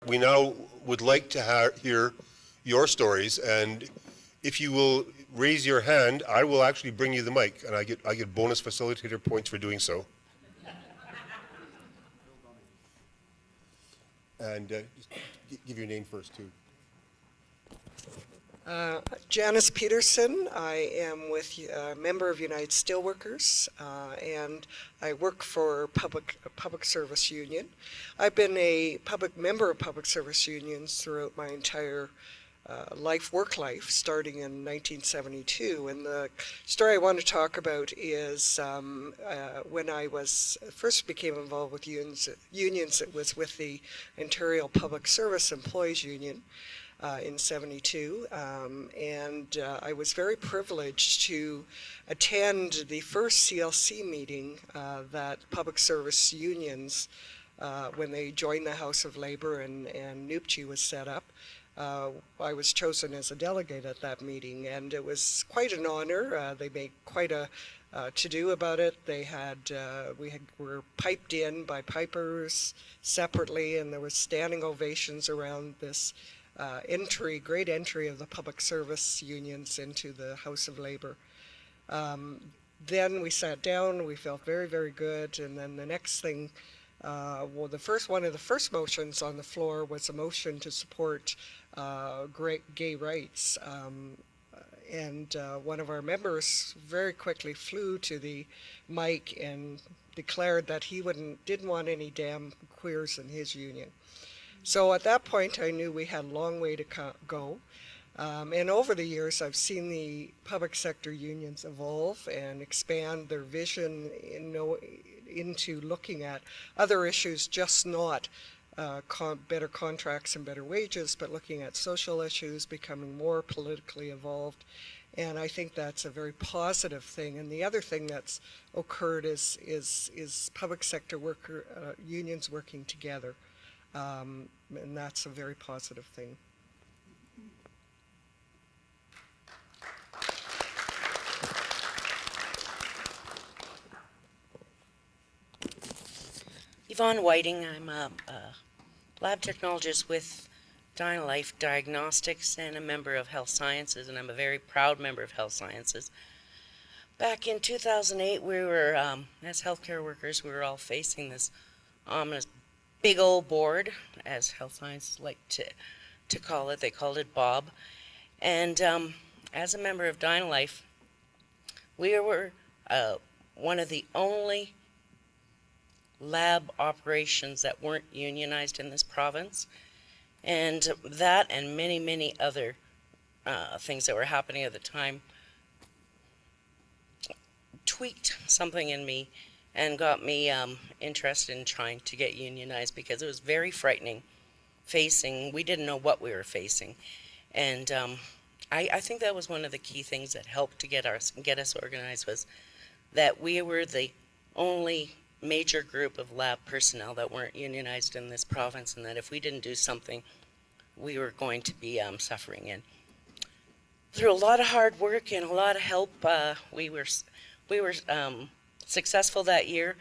we now would like to hear your stories, and if you will raise your hand, I will actually bring you the mic, and I get bonus facilitator points for doing so. And just give your name first, too. Janice Peterson. I am with a member of United Steelworkers, and I work for public service union. I've been a member of public service unions throughout my entire work life, starting in 1972. And the story I want to talk about is when I first became involved with unions, it was with the Ontario Public Service Employees Union. In 72, and I was very privileged to attend the first CLC meeting that public service unions, when they joined the House of Labour and CUPE was set up. I was chosen as a delegate at that meeting, and it was quite an honor. They made quite a to-do about it. We were piped in by pipers separately, and there was standing ovations around this great entry of the public service unions into the House of Labour. Then we sat down, we felt very, very good, and then the next thing, one of the first motions on the floor was a motion to support gay rights. And one of our members very quickly flew to the mic and declared that he didn't want any damn queers in his union. So at that point, I knew we had a long way to go. And over the years, I've seen the public sector unions evolve and expand their vision into looking at other issues, just not better contracts and better wages, but looking at social issues, becoming more politically involved. And I think that's a very positive thing. And the other thing that's occurred is public sector unions working together. And that's a very positive thing. Yvonne Whiting, I'm a lab technologist with DynaLife Diagnostics and a member of Health Sciences, and I'm a very proud member of Health Sciences. Back in 2008, we were, as healthcare workers, we were all facing this ominous big old board, as Health Sciences like to call it. They called it Bob. And as a member of DynaLife, we were one of the only lab operations that weren't unionized in this province. And that and many, many other things that were happening at the time tweaked something in me and got me interested in trying to get unionized, because it was very frightening we didn't know what we were facing. And I think that was one of the key things that helped to get us organized, was that we were the only major group of lab personnel that weren't unionized in this province, and that if we didn't do something, we were going to be suffering. And through a lot of hard work and a lot of help, we were successful that year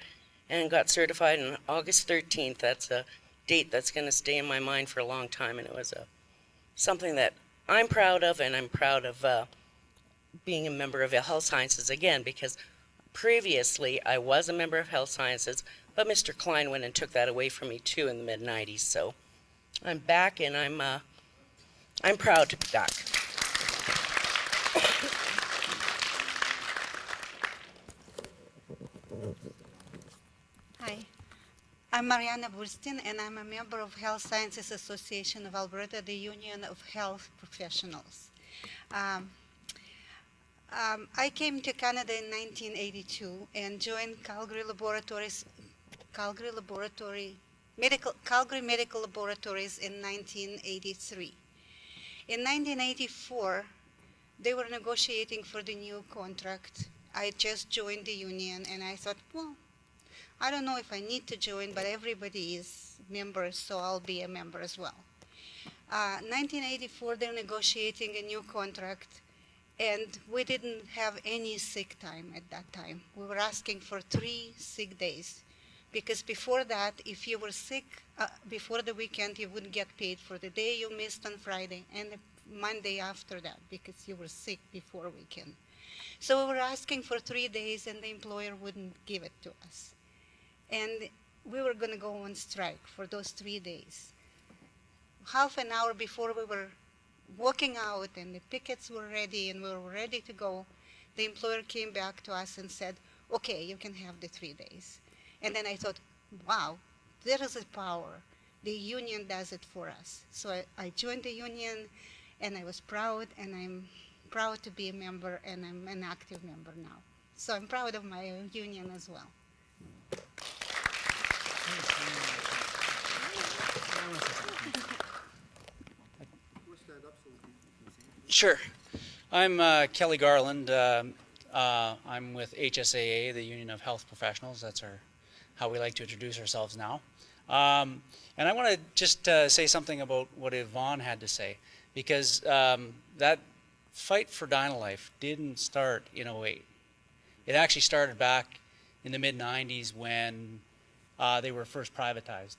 and got certified on August 13th. That's a date that's going to stay in my mind for a long time, and it was something that I'm proud of, and I'm proud of being a member of Health Sciences again, because previously I was a member of Health Sciences, but Mr. Klein went and took that away from me too in the mid-90s. So I'm back, and I'm proud to be back. Hi, I'm Mariana Burstin, and I'm a member of Health Sciences Association of Alberta, the Union of Health Professionals. I came to Canada in 1982 and joined Calgary Medical Laboratories in 1983. In 1984, they were negotiating for the new contract. I just joined the union, and I thought, well, I don't know if I need to join, but everybody is members, so I'll be a member as well. 1984, they're negotiating a new contract, and we didn't have any sick time at that time. We were asking for 3 sick days Because before that, if you were sick before the weekend, you wouldn't get paid for the day you missed on Friday and the Monday after that because you were sick before weekend. So we were asking for 3 days and the employer wouldn't give it to us. And we were going to go on strike for those 3 days. Half an hour before we were walking out and the pickets were ready and we were ready to go, the employer came back to us and said, okay, you can have the 3 days. And then I thought, wow, there is a power. The union does it for us. So I joined the union and I was proud, and I'm proud to be a member, and I'm an active member now. So I'm proud of my union as well. Sure. I'm Kelly Garland. I'm with HSAA, the Union of Health Professionals. That's how we like to introduce ourselves now. And I want to just say something about what Yvonne had to say, because that fight for Dynalife didn't start in '08. It actually started back in the mid-'90s when they were first privatized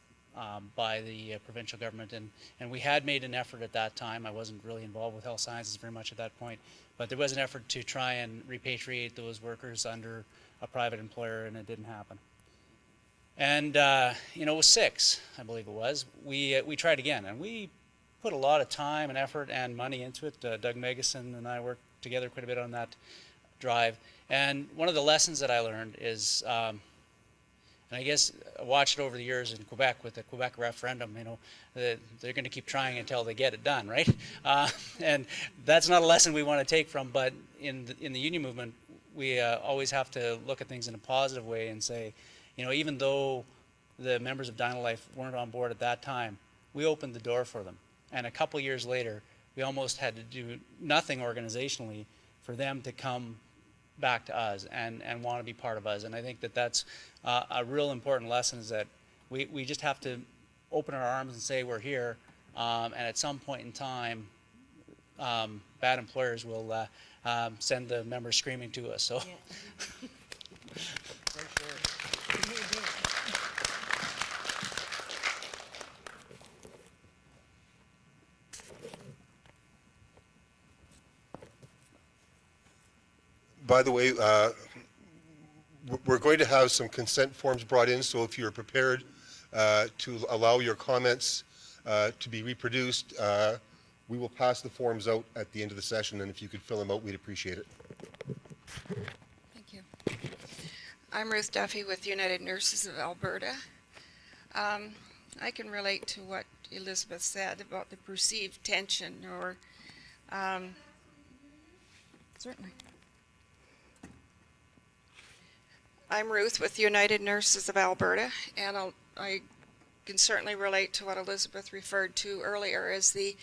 by the provincial government, and we had made an effort at that time. I wasn't really involved with health sciences very much at that point, but there was an effort to try and repatriate those workers under a private employer, and it didn't happen. And in '06, I believe it was, we tried again, and we put a lot of time and effort and money into it. Doug Megason and I worked together quite a bit on that drive. And one of the lessons that I learned is, and I guess I watched it over the years in Quebec with the Quebec referendum, they're going to keep trying until they get it done, right? And that's not a lesson we want to take from, but in the union movement, we always have to look at things in a positive way and say, even though the members of Dynalife weren't on board at that time, we opened the door for them. And a couple years later, we almost had to do nothing organizationally for them to come back to us and want to be part of us. And I think that that's a real important lesson, is that we just have to open our arms and say we're here. And at some point in time, bad employers will send the members screaming to us. So. Yeah. By the way, we're going to have some consent forms brought in, so if you're prepared to allow your comments to be reproduced, we will pass the forms out at the end of the session, and if you could fill them out, we'd appreciate it. Thank you. I'm Ruth Duffy with United Nurses of Alberta. I can relate to what Elisabeth said about the perceived tension, or certainly. I'm Ruth with United Nurses of Alberta, and I can certainly relate to what Elisabeth referred to earlier as the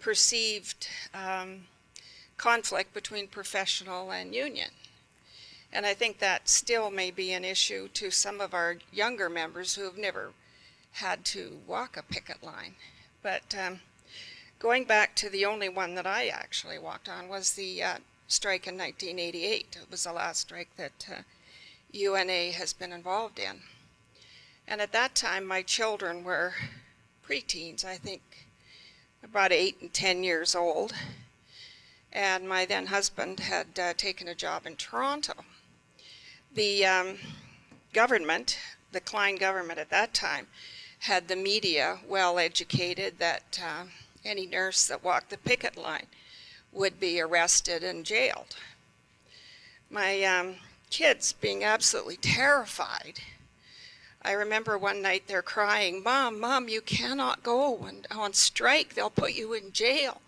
perceived conflict between professional and union. And I think that still may be an issue to some of our younger members who have never had to walk a picket line. But going back to the only one that I actually walked on was the strike in 1988. It was the last strike that UNA has been involved in. And at that time, my children were preteens, I think about 8 and 10 years old. And my then husband had taken a job in Toronto. The government, the Klein government at that time, had the media well educated that any nurse that walked the picket line would be arrested and jailed. My kids being absolutely terrified. I remember one night they're crying, Mom, you cannot go on strike. They'll put you in jail.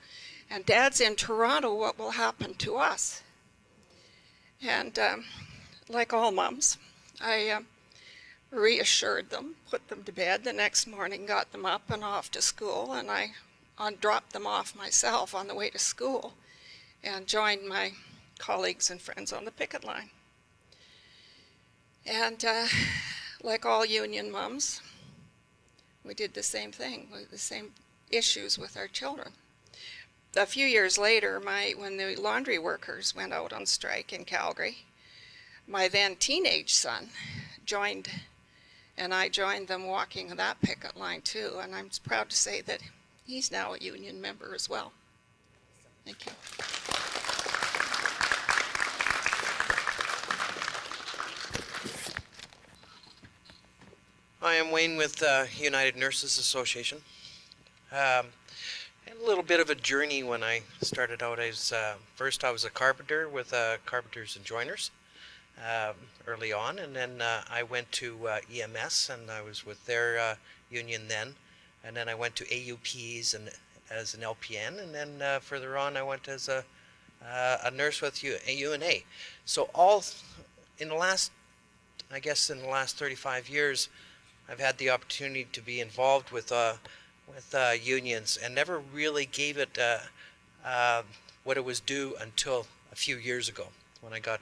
And Dad's in Toronto. What will happen to us? And like all moms, I reassured them, put them to bed. The next morning, got them up and off to school, and I dropped them off myself on the way to school and joined my colleagues and friends on the picket line. And like all union moms, we did the same thing, the same issues with our children. A few years later, when the laundry workers went out on strike in Calgary, my then teenage son joined And I joined them walking that picket line too, and I'm proud to say that he's now a union member as well. Thank you. I am Wayne with United Nurses Association. Had a little bit of a journey when I started out. First I was a carpenter with Carpenters and Joiners early on, and then I went to EMS, and I was with their union then, and then I went to AUPEs and as an LPN, and then further on I went as a nurse with UNA. So all in the last, I guess in the last 35 years, I've had the opportunity to be involved with unions, and never really gave it what it was due until a few years ago when I got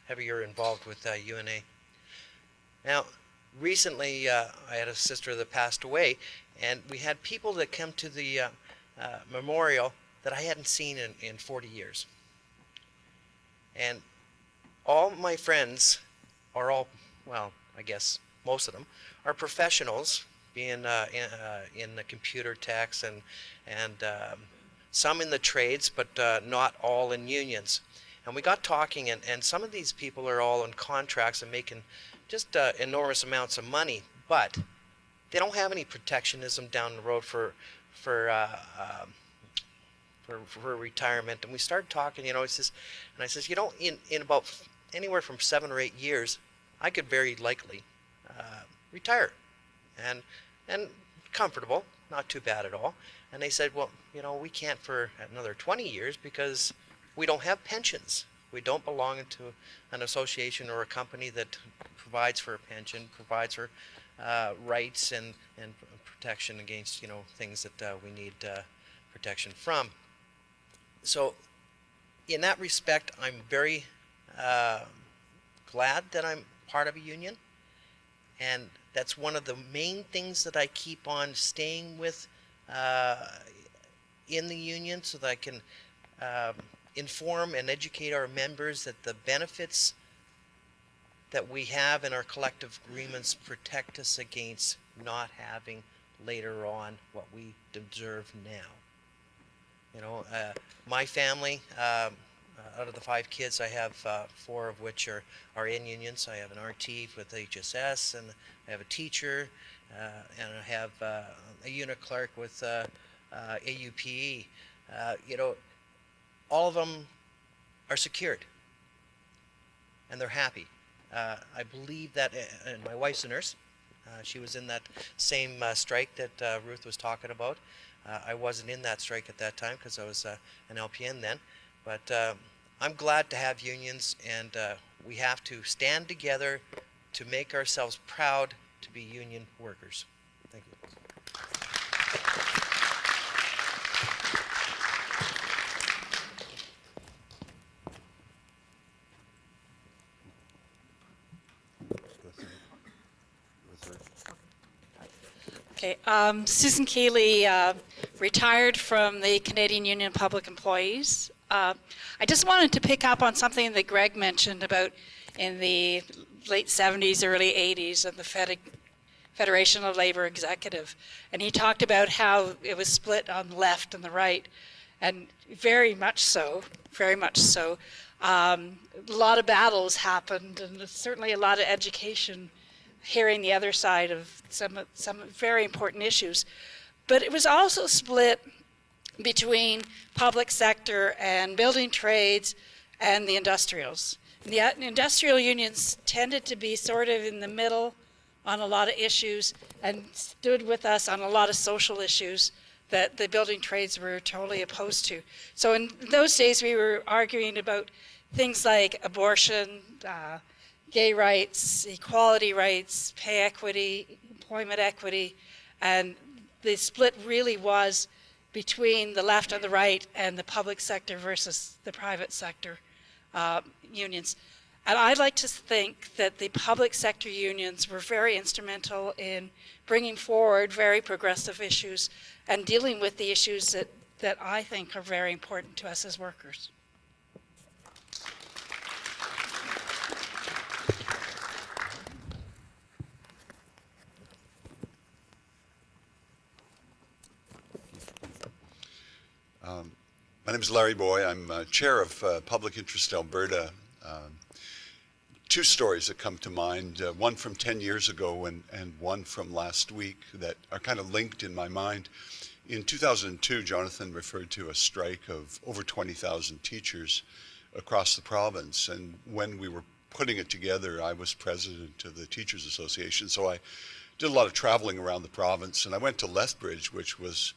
heavier involved with UNA. Now, recently I had a sister that passed away, and we had people that come to the memorial that I hadn't seen in 40 years. And all my friends are all, well, I guess most of them, are professionals, being in the computer techs and some in the trades, but not all in unions. And we got talking, and some of these people are all in contracts and making just enormous amounts of money, but they don't have any protectionism down the road for retirement. And we started talking, you know, he says, and I says, you know, in about anywhere from 7 or 8 years, I could very likely retire, and comfortable, not too bad at all. And they said, well, you know, we can't for another 20 years because we don't have pensions. We don't belong to an association or a company that provides for a pension, provides for rights and protection against, you know, things that we need protection from. So in that respect, I'm very glad that I'm part of a union, and that's one of the main things that I keep on staying with in the union, so that I can inform and educate our members that the benefits that we have in our collective agreements protect us against not having later on what we deserve now. You know, my family, out of the 5 kids, I have 4 of which are in unions. I have an RT with HSS, and I have a teacher, and I have a unit clerk with AUPE. You know, all of them are secured, and they're happy. I believe that, and my wife's a nurse. She was in that same strike that Ruth was talking about. I wasn't in that strike at that time because I was an LPN then, but I'm glad to have unions, and we have to stand together to make ourselves proud to be union workers. Thank you. Okay, Susan Keeley, retired from the Canadian Union of Public Employees. I just wanted to pick up on something that Greg mentioned about in the late 70s, early 80s of the Federation of Labor Executive. And he talked about how it was split on the left and the right, and very much so, very much so. A lot of battles happened, and certainly a lot of education, hearing the other side of some very important issues. But it was also split between public sector and building trades and the industrials. And the industrial unions tended to be sort of in the middle on a lot of issues and stood with us on a lot of social issues that the building trades were totally opposed to. So in those days we were arguing about things like abortion, gay rights, equality rights, pay equity, employment equity, and the split really was between the left and the right and the public sector versus the private sector unions. And I'd like to think that the public sector unions were very instrumental in bringing forward very progressive issues and dealing with the issues that I think are very important to us as workers. My name is Larry Boy. I'm chair of Public Interest Alberta. Two stories that come to mind, one from 10 years ago and one from last week that are kind of linked in my mind. In 2002, Jonathan referred to a strike of over 20,000 teachers across the province. And when we were putting it together, I was president of the Teachers Association. So I did a lot of traveling around the province, and I went to Lethbridge, which was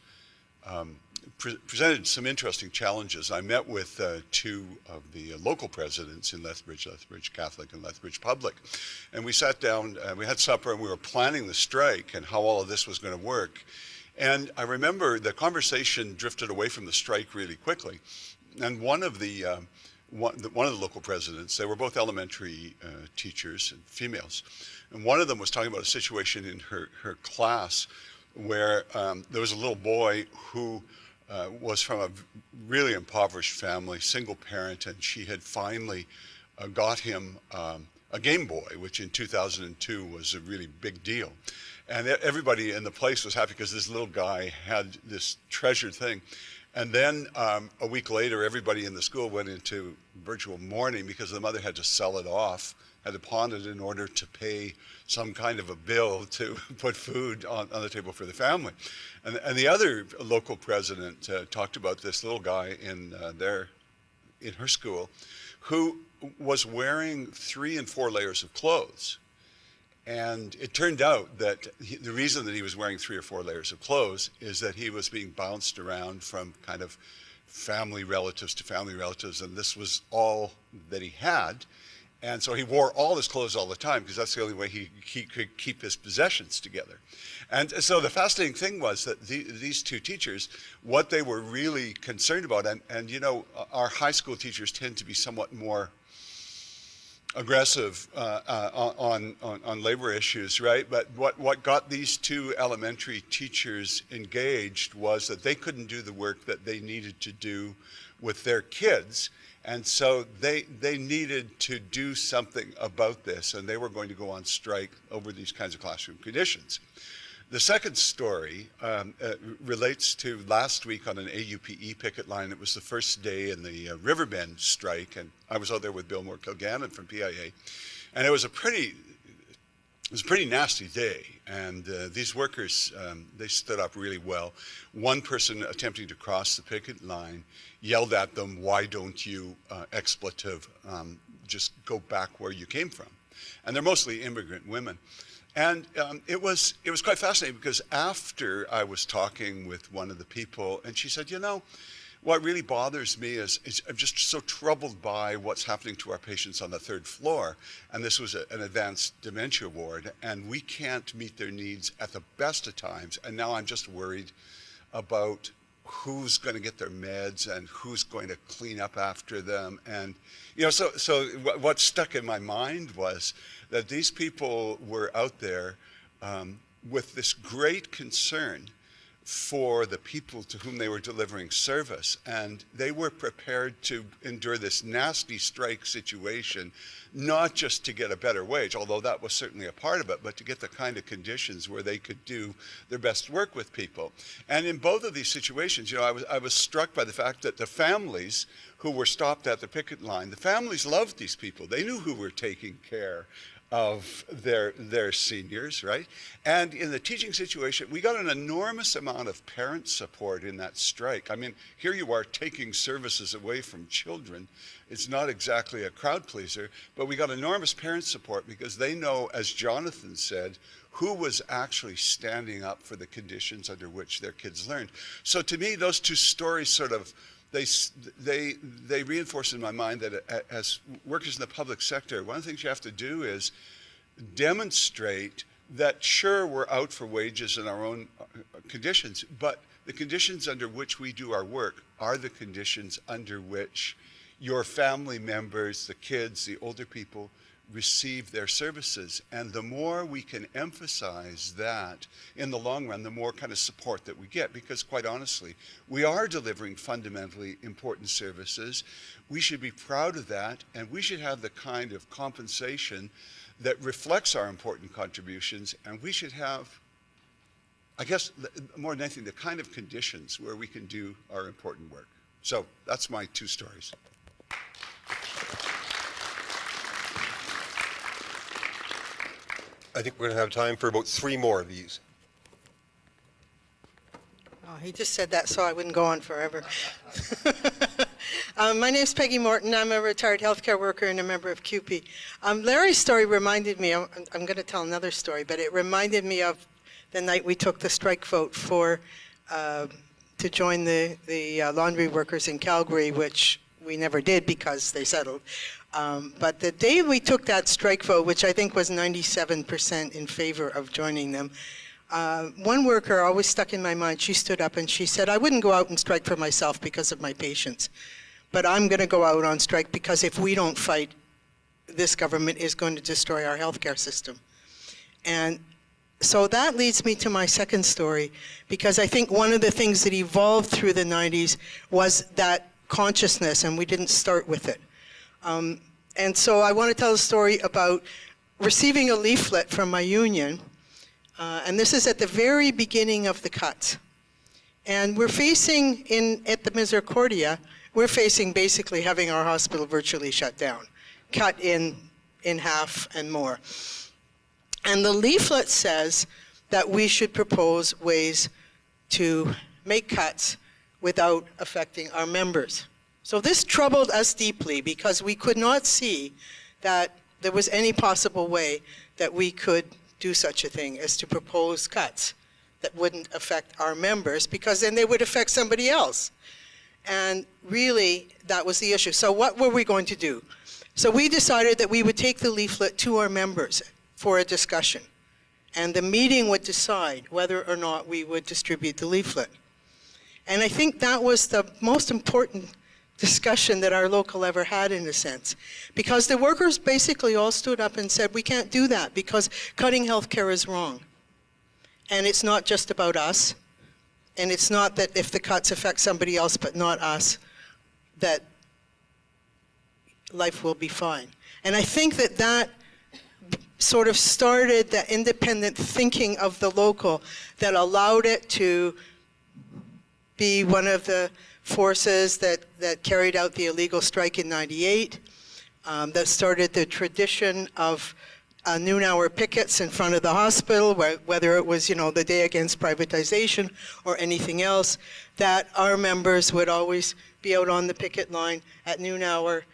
presented some interesting challenges. I met with two of the local presidents in Lethbridge, Lethbridge Catholic and Lethbridge Public. And we sat down, we had supper, and we were planning the strike and how all of this was going to work. And I remember the conversation drifted away from the strike really quickly. And one of the local presidents, they were both elementary teachers and females, and one of them was talking about a situation in her class where there was a little boy who was from a really impoverished family, single parent, and she had finally got him a Game Boy, which in 2002 was a really big deal. And everybody in the place was happy because this little guy had this treasured thing. And then a week later, everybody in the school went into virtual mourning because the mother had to sell it off, had to pawn it in order to pay some kind of a bill to put food on the table for the family. And the other local president talked about this little guy in her school who was wearing 3 and 4 layers of clothes. And it turned out that the reason that he was wearing 3 or 4 layers of clothes is that he was being bounced around from kind of family relatives to family relatives, and this was all that he had. And so he wore all his clothes all the time because that's the only way he could keep his possessions together. And so the fascinating thing was that these two teachers, what they were really concerned about, and you know, our high school teachers tend to be somewhat more aggressive on labor issues, right? But what got these two elementary teachers engaged was that they couldn't do the work that they needed to do with their kids. And so they needed to do something about this, and they were going to go on strike over these kinds of classroom conditions. The second story relates to last week on an AUPE picket line. It was the first day in the Riverbend strike, and I was out there with Bill Moore-Kilgannon from PIA, and it was a pretty nasty day. And these workers, they stood up really well. One person attempting to cross the picket line yelled at them, "Why don't you, expletive, just go back where you came from?" And they're mostly immigrant women. And it was quite fascinating because after I was talking with one of the people, and she said, you know, what really bothers me is I'm just so troubled by what's happening to our patients on the 3rd floor. And this was an advanced dementia ward, and we can't meet their needs at the best of times. And now I'm just worried about who's going to get their meds and who's going to clean up after them. And, you know, so what stuck in my mind was that these people were out there with this great concern for the people to whom they were delivering service. And they were prepared to endure this nasty strike situation, not just to get a better wage, although that was certainly a part of it, but to get the kind of conditions where they could do their best work with people. And in both of these situations, you know, I was struck by the fact that the families who were stopped at the picket line, the families loved these people. They knew who were taking care of their seniors, right? And in the teaching situation, we got an enormous amount of parent support in that strike. I mean, here you are taking services away from children. It's not exactly a crowd pleaser, but we got enormous parent support because they know, as Jonathan said, who was actually standing up for the conditions under which their kids learned. So to me, those two stories sort of, they reinforce in my mind that as workers in the public sector, one of the things you have to do is demonstrate that, sure, we're out for wages in our own conditions, but the conditions under which we do our work are the conditions under which your family members, the kids, the older people, receive their services. And the more we can emphasize that in the long run, the more kind of support that we get, because quite honestly, we are delivering fundamentally important services. We should be proud of that, and we should have the kind of compensation that reflects our important contributions, and we should have I guess, more than anything, the kind of conditions where we can do our important work. So that's my two stories. I think we're going to have time for about 3 more of these. Oh, he just said that so I wouldn't go on forever. My name's Peggy Morton. I'm a retired healthcare worker and a member of CUPE. Larry's story reminded me, I'm going to tell another story, but it reminded me of the night we took the strike vote for to join the laundry workers in Calgary, which we never did because they settled. But the day we took that strike vote, which I think was 97% in favor of joining them, one worker always stuck in my mind. She stood up and she said, I wouldn't go out and strike for myself because of my patients, but I'm going to go out on strike because if we don't fight, this government is going to destroy our healthcare system. And so that leads me to my second story, because I think one of the things that evolved through the 90s was that consciousness, and we didn't start with it. And so I want to tell a story about receiving a leaflet from my union, and this is at the very beginning of the cuts. And we're facing, at the Misericordia, we're facing basically having our hospital virtually shut down, cut in half and more. And the leaflet says that we should propose ways to make cuts without affecting our members. So this troubled us deeply because we could not see that there was any possible way that we could do such a thing as to propose cuts that wouldn't affect our members, because then they would affect somebody else. And really, that was the issue. So what were we going to do? So we decided that we would take the leaflet to our members for a discussion, and the meeting would decide whether or not we would distribute the leaflet. And I think that was the most important discussion that our local ever had, in a sense, because the workers basically all stood up and said, we can't do that because cutting healthcare is wrong. And it's not just about us, and it's not that if the cuts affect somebody else but not us, that life will be fine. And I think that that sort of started the independent thinking of the local that allowed it to be one of the forces that carried out the illegal strike in '98, that started the tradition of noon hour pickets in front of the hospital, whether it was, the day against privatization or anything else, that our members would always be out on the picket line at noon hour,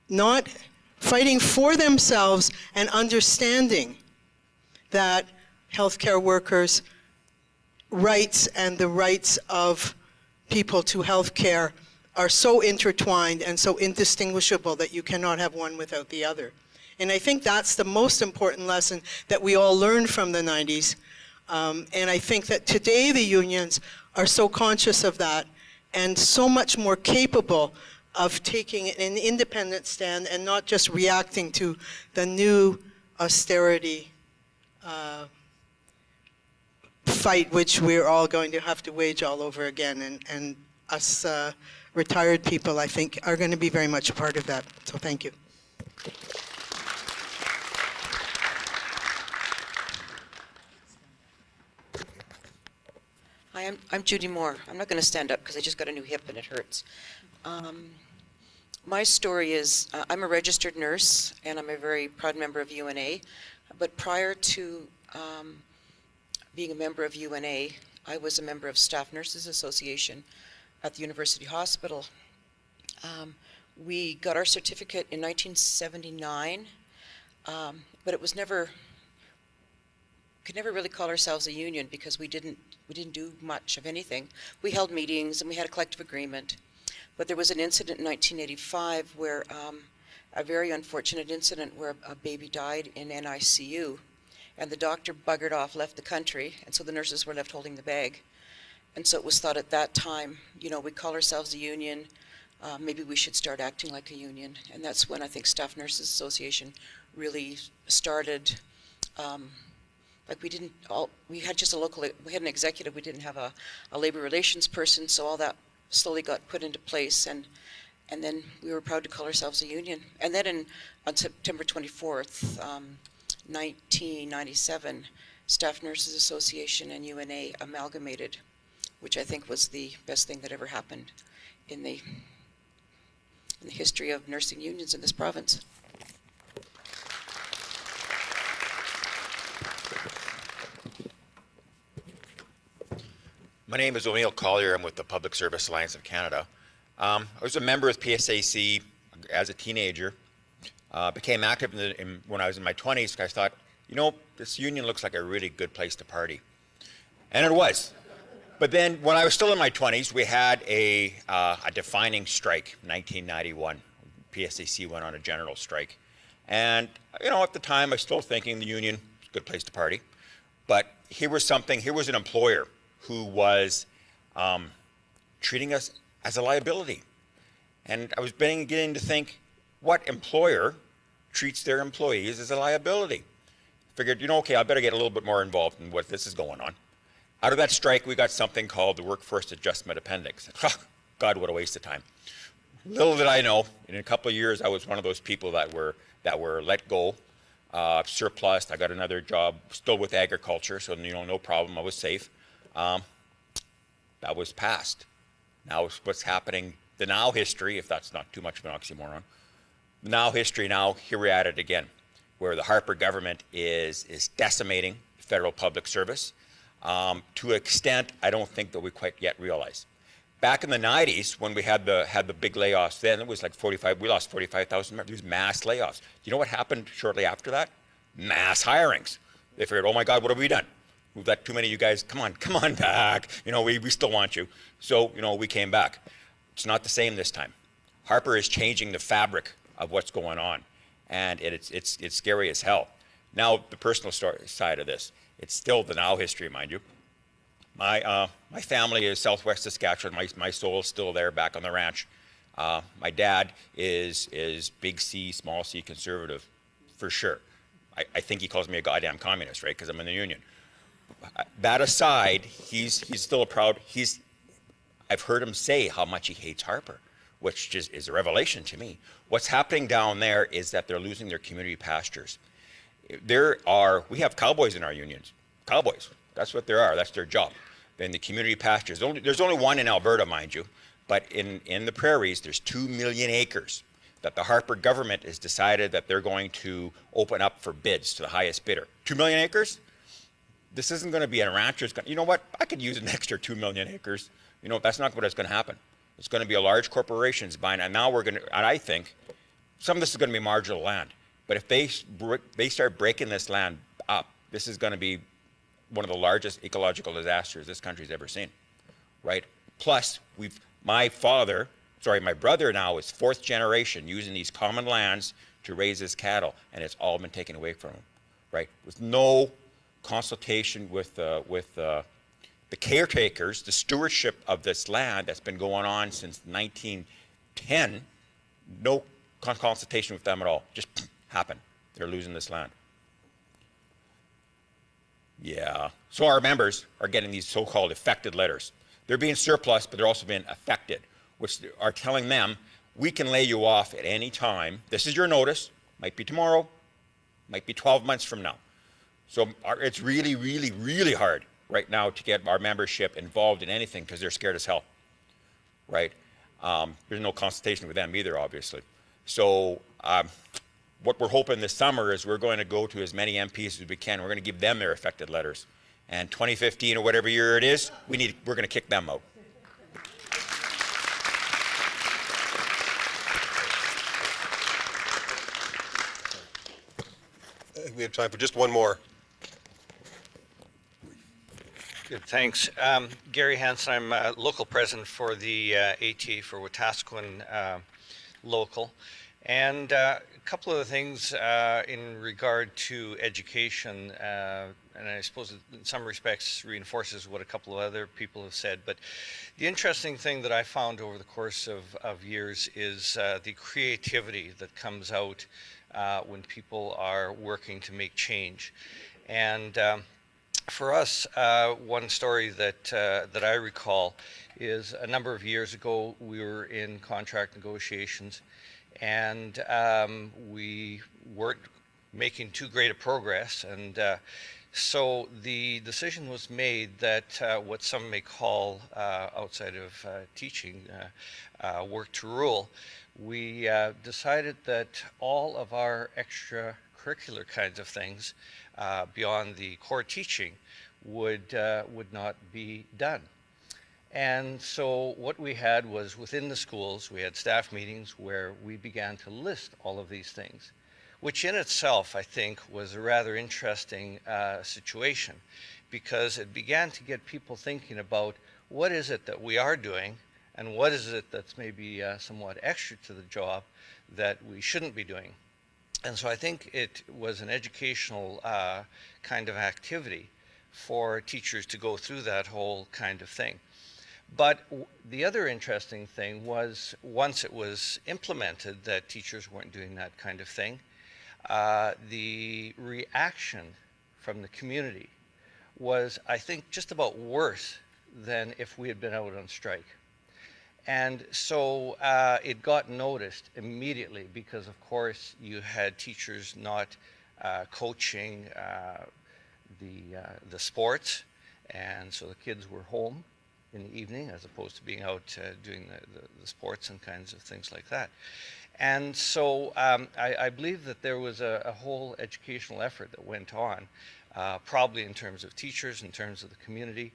not fighting for themselves and understanding that healthcare workers' rights and the rights of people to healthcare are so intertwined and so indistinguishable that you cannot have one without the other. And I think that's the most important lesson that we all learned from the 90s. And I think that today the unions are so conscious of that and so much more capable of taking an independent stand and not just reacting to the new austerity fight, which we're all going to have to wage all over again. And us retired people, I think, are going to be very much a part of that. So thank you. Hi, I'm Judy Moore. I'm not going to stand up because I just got a new hip and it hurts. My story is, I'm a registered nurse and I'm a very proud member of UNA, but prior to being a member of UNA, I was a member of Staff Nurses Association at the University Hospital. We got our certificate in 1979, but it was could never really call ourselves a union because we didn't do much of anything. We held meetings and we had a collective agreement. But there was an incident in 1985 where, a very unfortunate incident where a baby died in NICU, and the doctor buggered off, left the country, and so the nurses were left holding the bag. And so it was thought at that time, we call ourselves a union, maybe we should start acting like a union. And that's when I think Staff Nurses Association really started. We had just we had an executive, we didn't have a labor relations person, so all that slowly got put into place, and then we were proud to call ourselves a union. And then on September 24th, 1997, Staff Nurses Association and UNA amalgamated, which I think was the best thing that ever happened in the history of nursing unions in this province. My name is O'Neill Collier. I'm with the Public Service Alliance of Canada. I was a member of PSAC as a teenager. Became active when I was in my 20s because I thought, you know, this union looks like a really good place to party. And it was. But then when I was still in my 20s, we had a defining strike in 1991. PSAC went on a general strike. And, you know, at the time, I was still thinking the union was a good place to party. But here was an employer who was treating us as a liability. And I was beginning to think, what employer treats their employees as a liability? Figured, you know, okay, I better get a little bit more involved in what this is going on. Out of that strike, we got something called the Workforce Adjustment Appendix. God, what a waste of time. Little did I know, in a couple of years, I was one of those people that were let go, surplus. I got another job, still with agriculture, so, you know, no problem, I was safe. That was past. Now what's happening, the now history, if that's not too much of an oxymoron, the now history, now here we're at it again, where the Harper government is decimating federal public service to an extent I don't think that we quite yet realize. Back in the 90s, when we had the big layoffs, then it was like we lost 45,000 members. There was mass layoffs. Do you know what happened shortly after that? Mass hirings. They figured, oh my God, what have we done? We've let too many of you guys, come on back. You know, we still want you. So, you know, we came back. It's not the same this time. Harper is changing the fabric of what's going on, and it's scary as hell. Now, the personal side of this, it's still the now history, mind you. My family is Southwest Saskatchewan. My soul is still there, back on the ranch. My dad is big C, small c conservative, for sure. I think he calls me a goddamn communist, right, because I'm in the union. That aside, he's still I've heard him say how much he hates Harper, which just is a revelation to me. What's happening down there is that they're losing their community pastures. We have cowboys in our unions. Cowboys, that's what they are, that's their job. In the community pastures, there's only one in Alberta, mind you, but in the prairies, there's 2 million acres that the Harper government has decided that they're going to open up for bids to the highest bidder. 2 million acres? This isn't going to be a rancher's, you know what, I could use an extra 2 million acres. You know, that's not what's going to happen. It's going to be a large corporations buying, and now and I think, some of this is going to be marginal land. But if they start breaking this land up, this is going to be one of the largest ecological disasters this country's ever seen, right? Plus, my brother now is 4th generation using these common lands to raise his cattle, and it's all been taken away from him, right? With no consultation with the caretakers, the stewardship of this land that's been going on since 1910, no consultation with them at all. Just happened. They're losing this land. Yeah. So our members are getting these so-called affected letters. They're being surplus, but they're also being affected, which are telling them, we can lay you off at any time. This is your notice. Might be tomorrow. Might be 12 months from now. So it's really, really, really hard right now to get our membership involved in anything because they're scared as hell, right? There's no consultation with them either, obviously. So what we're hoping this summer is we're going to go to as many MPs as we can. We're going to give them their affected letters. And 2015 or whatever year it is, we're going to kick them out. I think we have time for just one more. Good, thanks. Gary Hansen, I'm local president for the AT for Wetaskiwin local. And a couple of the things in regard to education, and I suppose in some respects reinforces what a couple of other people have said, but the interesting thing that I found over the course of years is the creativity that comes out when people are working to make change. And for us, one story that I recall is a number of years ago we were in contract negotiations, and we weren't making too great a progress, and So the decision was made that what some may call, outside of teaching, work to rule. We decided that all of our extracurricular kinds of things beyond the core teaching would not be done. And so what we had was within the schools, we had staff meetings where we began to list all of these things, which in itself, I think, was a rather interesting situation, because it began to get people thinking about what is it that we are doing and what is it that's maybe somewhat extra to the job that we shouldn't be doing. And so I think it was an educational kind of activity for teachers to go through that whole kind of thing. But the other interesting thing was, once it was implemented that teachers weren't doing that kind of thing, the reaction from the community was, I think, just about worse than if we had been out on strike. And so it got noticed immediately, because of course you had teachers not coaching the sports, and so the kids were home in the evening as opposed to being out doing the sports and kinds of things like that. And so I believe that there was a whole educational effort that went on, probably in terms of teachers, in terms of the community.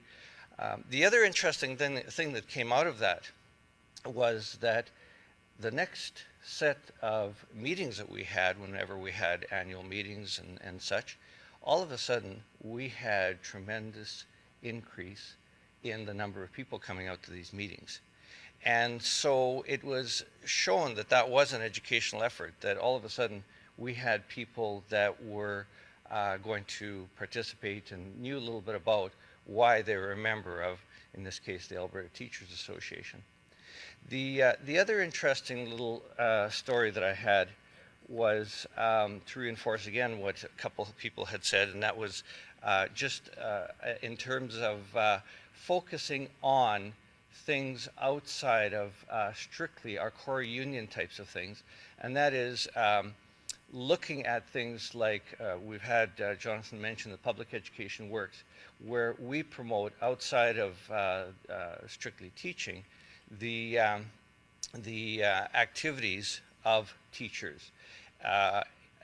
The other interesting thing that came out of that was that the next set of meetings that we had, whenever we had annual meetings and such, all of a sudden we had tremendous increase in the number of people coming out to these meetings. And so it was shown that that was an educational effort, that all of a sudden we had people that were going to participate and knew a little bit about why they were a member of, in this case, the Alberta Teachers Association. The other interesting little story that I had was to reinforce again what a couple of people had said, and that was just in terms of focusing on things outside of strictly our core union types of things, and that is looking at things like we've had Jonathan mention the Public Education Works, where we promote outside of strictly teaching the activities of teachers.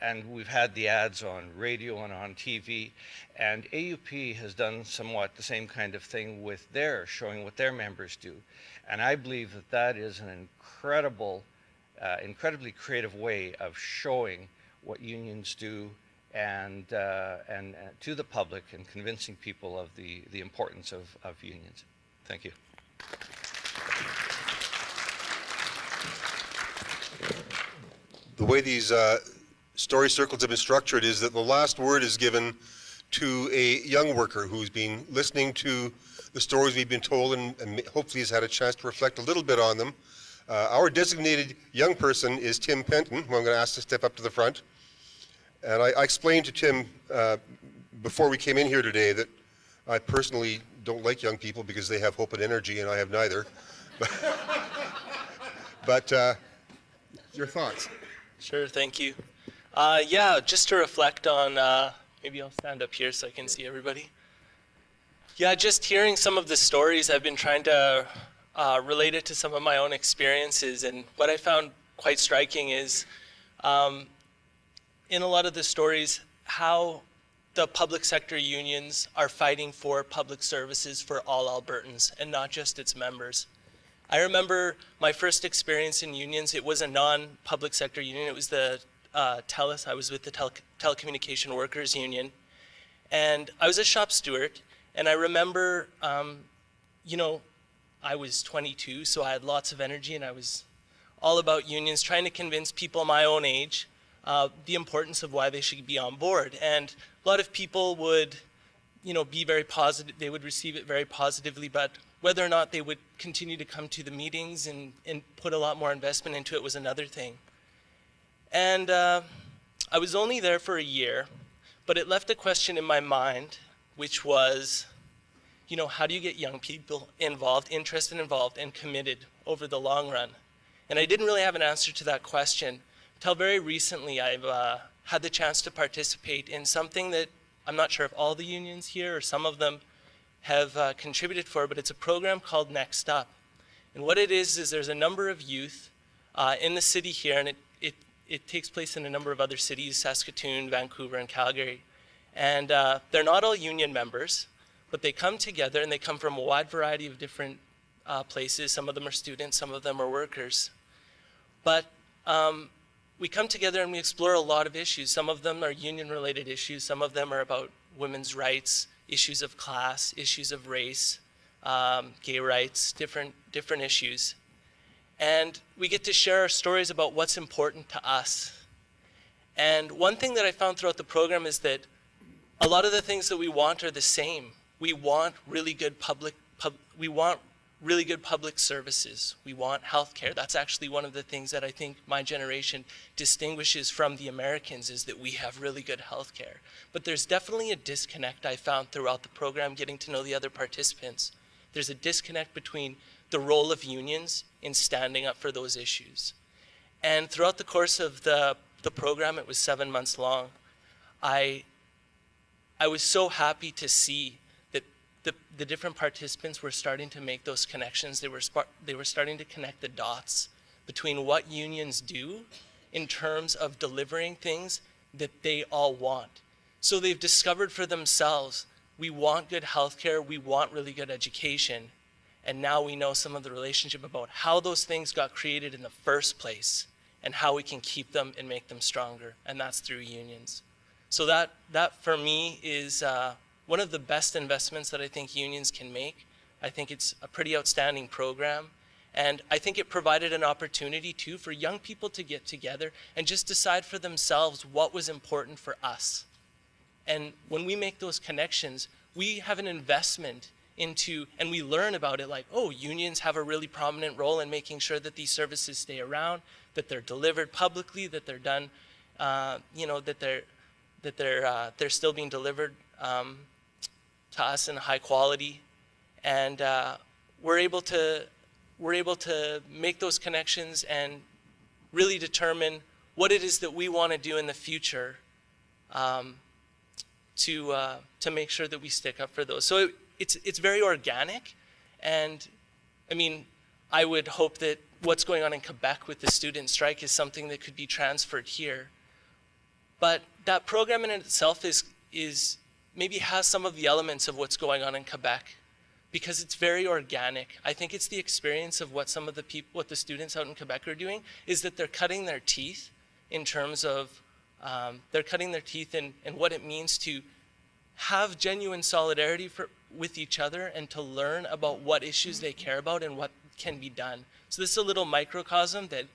And we've had the ads on radio and on TV, and AUPE has done somewhat the same kind of thing with their, showing what their members do. And I believe that that is an incredibly creative way of showing what unions do and to the public, and convincing people of the importance of unions. Thank you. The way these story circles have been structured is that the last word is given to a young worker who's been listening to the stories we've been told and hopefully has had a chance to reflect a little bit on them. Our designated young person is Tim Penton, who I'm going to ask to step up to the front. And I explained to Tim before we came in here today that I personally don't like young people because they have hope and energy, and I have neither. But your thoughts? Sure, thank you. Yeah, just to reflect on, maybe I'll stand up here so I can see everybody. Yeah, just hearing some of the stories, I've been trying to relate it to some of my own experiences, and what I found quite striking is in a lot of the stories, how the public sector unions are fighting for public services for all Albertans and not just its members. I remember my first experience in unions. It was a non-public sector union. It was the TELUS. I was with the Telecommunication Workers Union. And I was a shop steward. And I remember, you know, I was 22, so I had lots of energy, and I was all about unions, trying to convince people my own age the importance of why they should be on board. And a lot of people would, you know, be very positive. They would receive it very positively, but whether or not they would continue to come to the meetings and put a lot more investment into it was another thing. And I was only there for a year, but it left a question in my mind, which was, you know, how do you get young people involved, interested, involved, and committed over the long run? And I didn't really have an answer to that question until very recently. I've had the chance to participate in something that I'm not sure if all the unions here or some of them have contributed for, but it's a program called Next Up. And what it is there's a number of youth in the city here, and it takes place in a number of other cities, Saskatoon, Vancouver, and Calgary. And they're not all union members, but they come together, and they come from a wide variety of different places. Some of them are students, some of them are workers. But we come together and we explore a lot of issues. Some of them are union-related issues. Some of them are about women's rights, issues of class, issues of race, gay rights, different issues. And we get to share our stories about what's important to us. And one thing that I found throughout the program is that a lot of the things that we want are the same. We want really good public services. We want healthcare. That's actually one of the things that I think my generation distinguishes from the Americans, is that we have really good healthcare. But there's definitely a disconnect I found throughout the program, getting to know the other participants. There's a disconnect between the role of unions in standing up for those issues. And throughout the course of the program, it was 7 months long, I was so happy to see that the different participants were starting to make those connections. They were starting to connect the dots between what unions do in terms of delivering things that they all want. So they've discovered for themselves, we want good healthcare, we want really good education, and now we know some of the relationship about how those things got created in the first place and how we can keep them and make them stronger, and that's through unions. So that for me is one of the best investments that I think unions can make. I think it's a pretty outstanding program, and I think it provided an opportunity too for young people to get together and just decide for themselves what was important for us. And when we make those connections, we have an investment into, and we learn about it, like, oh, unions have a really prominent role in making sure that these services stay around, that they're delivered publicly, that they're done, that they're still being delivered to us in high quality, and we're able to make those connections and really determine what it is that we want to do in the future to make sure that we stick up for those. So it's very organic, and I mean, I would hope that what's going on in Quebec with the student strike is something that could be transferred here. But that program in itself is maybe has some of the elements of what's going on in Quebec, because it's very organic. I think it's the experience of what some of the people, what the students out in Quebec are doing, is that they're cutting their teeth in terms of, they're cutting their teeth in what it means to have genuine solidarity with each other and to learn about what issues they care about and what can be done. So this is a little microcosm that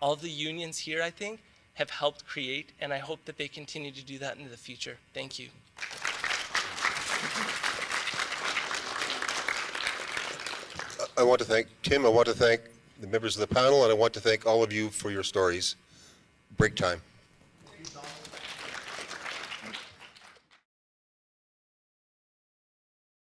all the unions here, I think, have helped create, and I hope that they continue to do that into the future. Thank you. I want to thank Tim, I want to thank the members of the panel, and I want to thank all of you for your stories. Break time.